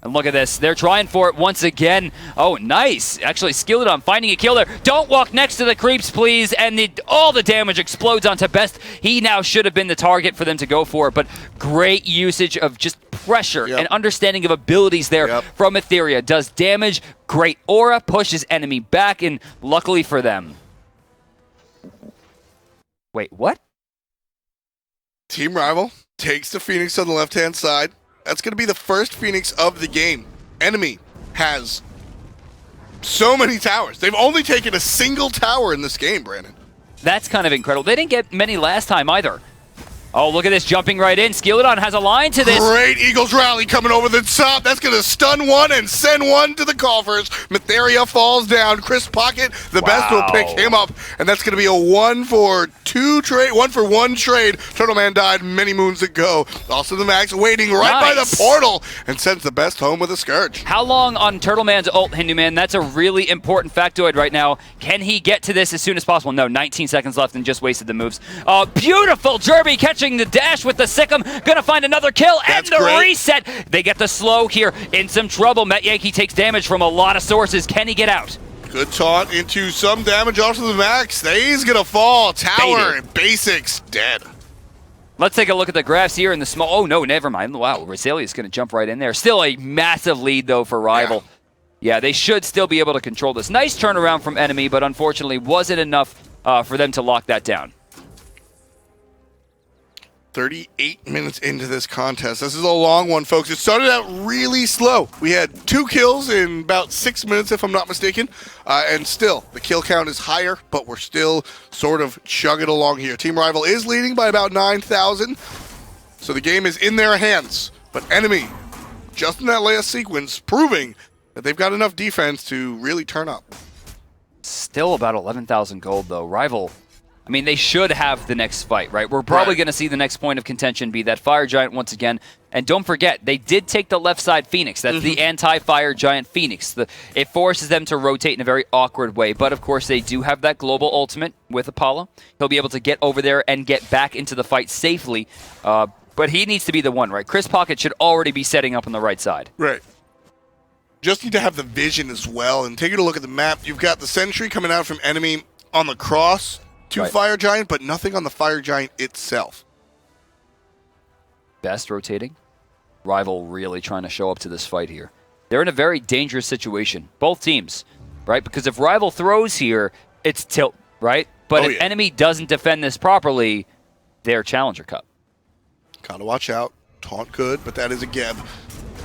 And look at this. They're trying for it once again. Oh, nice. Actually, Skillet finding a kill there. Don't walk next to the creeps, please. And all the damage explodes onto Best. He now should have been the target for them to go for. But great usage of just pressure and understanding of abilities there from Etheria. Does damage. Great aura. Pushes enemy back. And luckily for them. Wait, what? Team Rival takes the Phoenix on the left-hand side. That's going to be the first Phoenix of the game. Enemy has so many towers. They've only taken a single tower in this game, Brandon. That's kind of incredible. They didn't get many last time either. Oh, look at this, jumping right in. Skillet has a line to this. Great Eagles rally coming over the top. That's going to stun one and send one to the coffers. Metheria falls down. Chris Pocket, the best, will pick him up. And that's going to be a 1-for-2 trade, 1-for-1 trade. Turtle Man died many moons ago. Also the Max waiting right by the portal and sends the best home with a Scourge. How long on Turtle Man's ult, Hindu Man? That's a really important factoid right now. Can he get to this as soon as possible? No, 19 seconds left and just wasted the moves. Beautiful Jerby catching the dash with the Sikkim. Gonna find another kill and the reset. They get the slow here. In some trouble. Met Yankee takes damage from a lot of sources. Can he get out? Good taunt into some damage off to the Max. He's gonna fall. Tower, basics, dead. Let's take a look at the graphs here in the small. Oh, no, never mind. Wow, Rosalia's going to jump right in there. Still a massive lead, though, for Rival. Yeah, they should still be able to control this. Nice turnaround from enemy, but unfortunately wasn't enough for them to lock that down. 38 minutes into this contest. This is a long one, folks. It started out really slow. We had 2 kills in about 6 minutes, if I'm not mistaken. And still, the kill count is higher, but we're still sort of chugging along here. Team Rival is leading by about 9,000. So the game is in their hands. But enemy, just in that last sequence, proving that they've got enough defense to really turn up. Still about 11,000 gold, though. Rival I mean, they should have the next fight, right? We're probably going to see the next point of contention be that Fire Giant once again. And don't forget, they did take the left side Phoenix. That's the anti-Fire Giant Phoenix. It forces them to rotate in a very awkward way. But, of course, they do have that global ultimate with Apollo. He'll be able to get over there and get back into the fight safely. But he needs to be the one, right? Chris Pocket should already be setting up on the right side. Right. Just need to have the vision as well. And taking a look at the map, you've got the sentry coming out from enemy on the cross to Fire Giant, but nothing on the Fire Giant itself. Best rotating. Rival really trying to show up to this fight here. They're in a very dangerous situation, both teams, right? Because if Rival throws here, it's tilt, right? But if enemy doesn't defend this properly, they're Challenger Cup. Gotta watch out. Taunt good, but that is a Geb.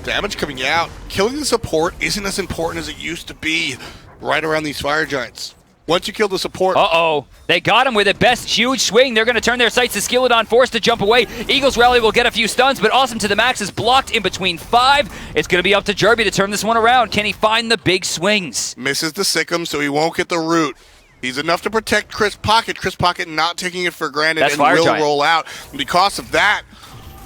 Damage coming out. Killing the support isn't as important as it used to be right around these Fire Giants. Once you kill the support... Uh-oh. They got him with a best huge swing. They're going to turn their sights to Skilladon, forced to jump away. Eagles Rally will get a few stuns, but Awesome to the Max is blocked in between 5. It's going to be up to Jerby to turn this one around. Can he find the big swings? Misses the Sikkim, so he won't get the root. He's enough to protect Chris Pocket. Chris Pocket not taking it for granted and will roll out. And because of that,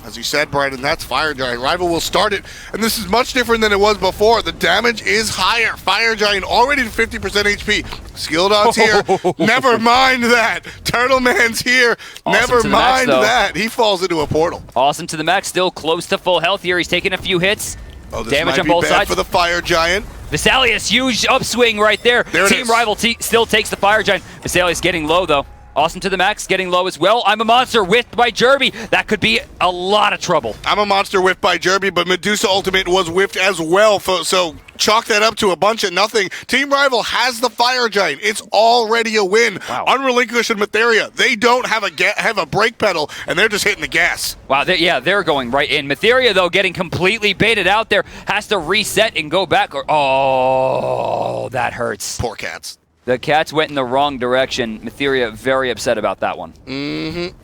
as you said, Brandon, that's Fire Giant. Rival will start it, and this is much different than it was before. The damage is higher. Fire Giant already to 50% HP. Skilladon's here. Never mind that. Turtle Man's here. Awesome Never mind that. He falls into a portal. Awesome to the Max, still close to full health here. He's taking a few hits. Oh, this damage might on be both bad sides for the Fire Giant. Vesalius, huge upswing right there. Team Rival still takes the Fire Giant. Vesalius getting low, though. Awesome to the Max, getting low as well. I'm a Monster whiffed by Jerby. That could be a lot of trouble. I'm a Monster whiffed by Jerby, but Medusa Ultimate was whiffed as well. So chalk that up to a bunch of nothing. Team Rival has the Fire Giant. It's already a win. Wow. Unrelinquished and Matheria, they don't have a brake pedal, and they're just hitting the gas. Wow, they're going right in. Matheria, though, getting completely baited out there, has to reset and go back. Oh, that hurts. Poor cats. The cats went in the wrong direction. Matheria very upset about that one. Mm-hmm.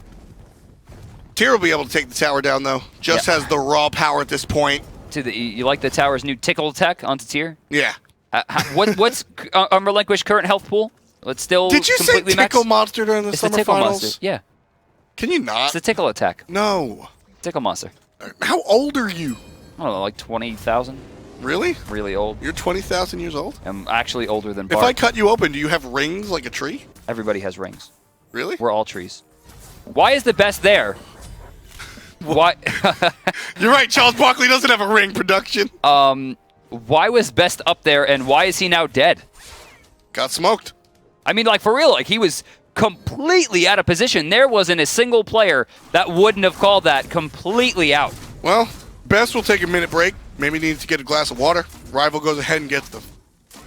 Tyr will be able to take the tower down, though. Just has the raw power at this point. You like the tower's new tickle attack onto Tyr? Yeah. What's unrelinquished current health pool? Let's still Did you say tickle monster during the summer finals? Monster. Yeah. Can you not? It's a tickle attack. No. Tickle monster. How old are you? I don't know, like 20,000. Really? Really old. You're 20,000 years old? I'm actually older than Bart. If I cut you open, do you have rings like a tree? Everybody has rings. Really? We're all trees. Why is the best there? Why? You're right, Charles Barkley doesn't have a ring, production. Why was Best up there, and why is he now dead? Got smoked. I mean, like, for real, like, he was completely out of position. There wasn't a single player that wouldn't have called that completely out. Well, Best will take a minute break. Maybe needs to get a glass of water. Rival goes ahead and gets the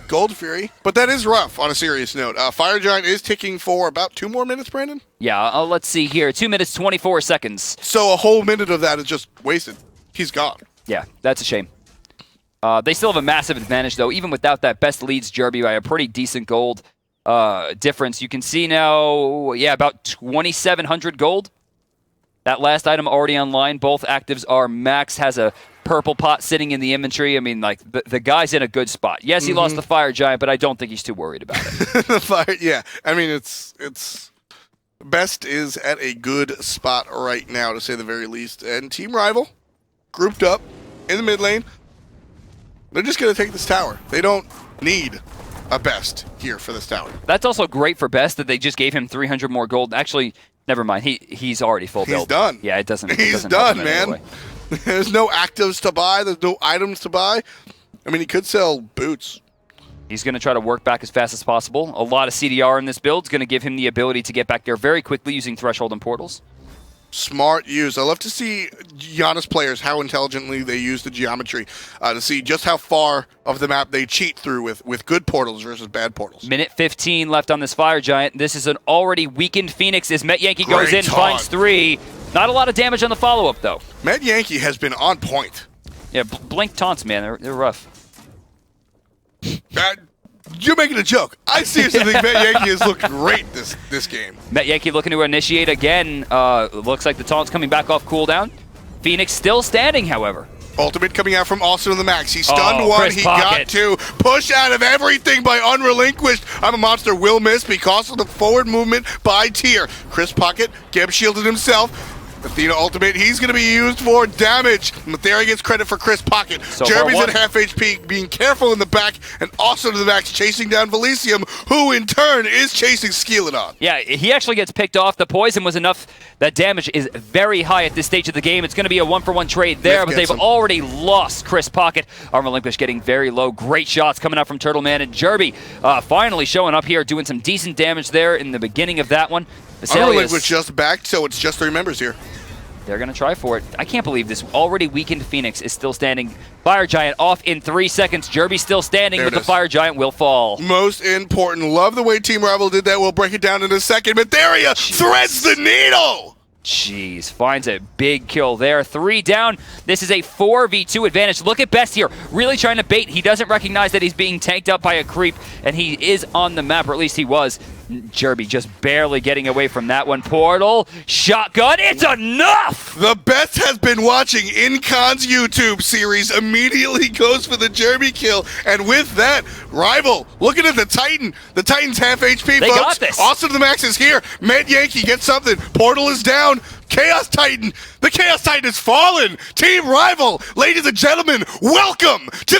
Gold Fury. But that is rough, on a serious note. Fire Giant is ticking for about 2 more minutes, Brandon? Yeah, let's see here. 2 minutes, 24 seconds. So a whole minute of that is just wasted. He's gone. Yeah, that's a shame. They still have a massive advantage, though. Even without that, Best leads Jerby by a pretty decent gold difference. You can see now, about 2,700 gold. That last item already online. Both actives are Max has a purple pot sitting in the inventory. I mean, like, the guy's in a good spot. Yes, he lost the Fire Giant, but I don't think he's too worried about it. The Fire, yeah. I mean, it's Best is at a good spot right now, to say the very least. And Team Rival, grouped up in the mid lane, they're just going to take this tower. They don't need a Best here for this tower. That's also great for Best that they just gave him 300 more gold. Actually, never mind. He's already full build. He's done. Yeah, it doesn't. He's done, man. There's no actives to buy. There's no items to buy. I mean, he could sell boots. He's going to try to work back as fast as possible. A lot of CDR in this build is going to give him the ability to get back there very quickly using Threshold and Portals. Smart use. I love to see Giannis players, how intelligently they use the geometry to see just how far of the map they cheat through with good portals versus bad portals. Minute 15 left on this Fire Giant. This is an already weakened Phoenix as Met Yankee goes in, finds 3. Not a lot of damage on the follow-up, though. Met Yankee has been on point. Yeah, blink taunts, man. They're rough. You're making a joke. I seriously think Met Yankee has looked great this game. Met Yankee looking to initiate again. Looks like the taunt's coming back off cooldown. Phoenix still standing, however. Ultimate coming out from Austin of the Max. He stunned one, Chris he Pocket. got two. Push out of everything by Unrelinquished. I'm a Monster will miss because of the forward movement by Tier. Chris Pocket, Geb shielded himself. Athena ultimate, he's going to be used for damage. Mathera gets credit for Chris Pocket. So Jeremy's at half HP, being careful in the back, and also to the max, chasing down Velicium, who in turn is chasing Skeledon. Yeah, he actually gets picked off. The poison was enough. That damage is very high at this stage of the game. It's going to be a one-for-one trade there, but they've already lost Chris Pocket. Unrelinquished getting very low. Great shots coming out from Turtleman, and Jerby finally showing up here, doing some decent damage there in the beginning of that one. Unrelinquished just backed, so it's just 3 members here. They're going to try for it. I can't believe this already weakened Phoenix is still standing. Fire Giant off in 3 seconds. Jerby still standing, but the Fire Giant will fall. Most important. Love the way Team Rival did that. We'll break it down in a second. Matheria threads the needle! Jeez, finds a big kill there. 3 down. This is a 4v2 advantage. Look at Best here, really trying to bait. He doesn't recognize that he's being tanked up by a creep, and he is on the map, or at least he was. Jerby just barely getting away from that one. Portal, shotgun, it's enough! The Best has been watching Incon's YouTube series, immediately goes for the Jerby kill, and with that, Rival, looking at the Titan. The Titan's half HP, they folks. Got this. Austin the Max is here. Med Yankee gets something. Portal is down. Chaos Titan. The Chaos Titan has fallen. Team Rival, ladies and gentlemen, welcome to